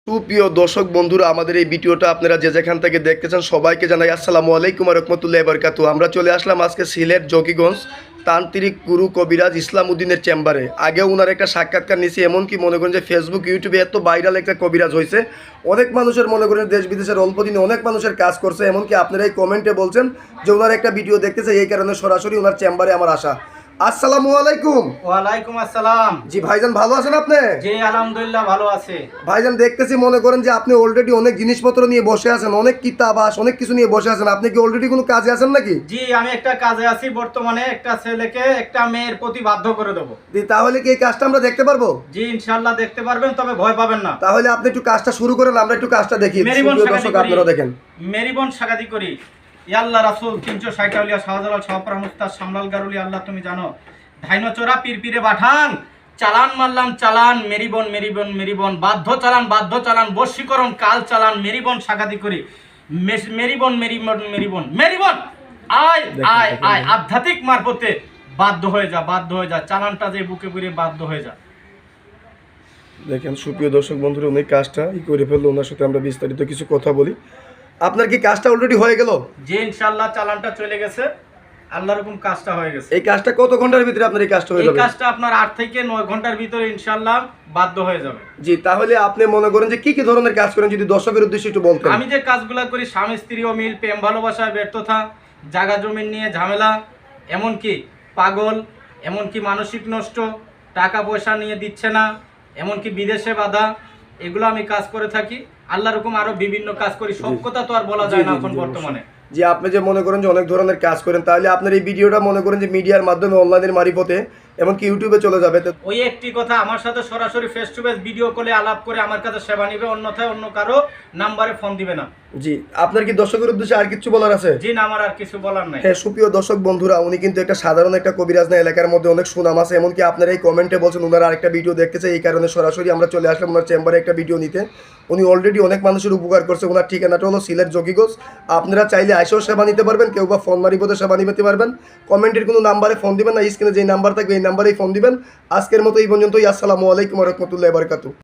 সুপ্রিয় দর্শক বন্ধুরা, আমাদের এই ভিডিওটা আপনারা যে যেখান থেকে দেখতেছেন সবাইকে জানাই আসসালামু আলাইকুম ওয়া রাহমাতুল্লাহি ওয়া বারাকাতুহু। আমরা চলে আসলাম আজকে সিলেট জকিগঞ্জ তান্ত্রিক গুরু কবিরাজ ইসলাম উদ্দিনের চেম্বারে। আগেও ওনার একটা সাক্ষাৎকার নিয়েছি, এমনকি মনে করেন যে ফেসবুক ইউটিউবে এত ভাইরাল একটা কবিরাজ হয়েছে, অনেক মানুষের মনে করেন দেশ বিদেশের অল্প দিনে অনেক মানুষের কাজ করছে। এমনকি আপনারা এই কমেন্টে বলছেন যে ওনার একটা ভিডিও দেখতেছে, এই কারণে সরাসরি ওনার চেম্বারে আমার আসা। আসসালামু আলাইকুম। ওয়ালাইকুম আসসালাম। জি ভাইজান, ভালো আছেন আপনি? জি আলহামদুলিল্লাহ ভালো আছে। ভাইজান দেখতেছি মনে করেন যে আপনি অলরেডি অনেক জিনিসপত্র নিয়ে বসে আছেন, অনেক কিতাবাস অনেক কিছু নিয়ে বসে আছেন। আপনি কি অলরেডি কোনো কাজে আছেন নাকি? জি আমি একটা কাজে আছি বর্তমানে, একটা ছেলেকে একটা মেয়ের প্রতি বাধ্য করে দেবো। তাহলে কি এই কাজটা আমরা দেখতে পারবো? জি ইনশাআল্লাহ দেখতে পারবেন, তবে ভয় পাবেন না। তাহলে আপনি একটু কাজটা শুরু করেন, আমরা একটু কাজটা দেখি। দর্শক আপনারা দেখেন, মেরিবন সাগাদি করি। আল্লাহ রাসূল 360 আউলিয়া শাহজালাল শাহপরা মুস্তাদ সামলাল গারুলি আল্লাহ তুমি জানো। ধাইনো চোরা পীরপিরে বাঠান চালান মারলাম চালান মেরিবন মেরিবন মেরিবন বাধ্য চালান বশীকরণ কাল চালান মেরিবন সাগাদি করি মেরিবন মেরিবন মেরিবন মেরিবন আয় আয় আয় আধ্যাত্মিক মারফতে বাধ্য হয়ে যা চালানটা যে বুকে পুরে বাধ্য হয়ে যা। দেখেন সুপ্রিয় দর্শক বন্ধুরা, উনি কাজটা করে ফেললো। ওনার সাথে আমরা বিস্তারিত কিছু কথা বলি। আপনার কি কাজটা অলরেডি হয়ে গেল? জি ইনশাআল্লাহ চালানটা চলে গেছে, আল্লাহর হুকুম কাজটা হয়ে গেছে। এই কাজটা কত ঘন্টার ভিতরে আপনার এই কাজটা হয়ে যাবে? এই কাজটা আপনার 8 থেকে 9 ঘন্টার ভিতরে ইনশাআল্লাহ বাধ্য হয়ে যাবে। জি, তাহলে আপনি মনে করেন যে কি কি ধরনের কাজ করেন যদি দর্শকের উদ্দেশ্যে একটু বলতেন। আমি যে কাজগুলো করি স্বামী স্ত্রী অমিল, প্রেম ভালোবাসায় ব্যর্থতা, জায়গা জমি নিয়ে ঝামেলা, এমনকি পাগল, এমনকি মানসিক নষ্ট, টাকা পয়সা নিয়ে দিচ্ছে না, এমনকি বিদেশে বাধা, এগুলো আমি কাজ করে থাকি। আল্লাহর হুকুম আরো বিভিন্ন কাজ করি, সব কথা তো আর বলা যায় না এখন বর্তমানে। যে আপনি যে মনে করেন যে অনেক ধরনের কাজ করেন, তাহলে আপনার এই ভিডিওটা মনে করেন যে মিডিয়ার মাধ্যমে অনলাইনের মারিফতে এমনকি ইউটিউবে চলে যাবে। ওই একটি কথা, আমার সাথে সরাসরি ফেস টু ফেস ভিডিও কলে আলাপ করে আমার কাছে সেবা নিবে, অন্যথায় অন্য কারো নাম্বারে ফোন দিবে না। জি, আপনার কি দর্শকের উদ্দেশ্যে আর কিছু বলার আছে? জি না, আমার আর কিছু বলার নাই। হ্যাঁ সুপ্রিয় দর্শক বন্ধুরা, উনি কিন্তু একটা সাধারণ একটা কবিরাজ না, এলাকার মধ্যে অনেক সুনাম আছে। এমনকি আপনারা এই কমেন্টে বলছেন ওনার আরেকটা ভিডিও দেখতেছে, এই কারণে সরাসরি আমরা চলে আসলাম ওনার চেম্বারে একটা ভিডিও নিতে। উনি অলরেডি অনেক মানুষের উপকার করছে। ওনার ঠিকানাটা হলো সিলেট জকিগঞ্জ। আপনারা চাইলে আইসেও সেবা নিতে পারবেন, কেউ বা ফোন মারিফতে সেবা নিতে পারবেন। কমেন্টের কোনো নাম্বারে ফোন দিবেন না, স্ক্রিনে যেই নাম্বার থাকবে এই নাম্বারেই ফোন দিবেন। আজকের মতো এই পর্যন্তই। আসসালামু আলাইকুম ওয়া রাহমাতুল্লাহি ওয়া বারাকাতুহু।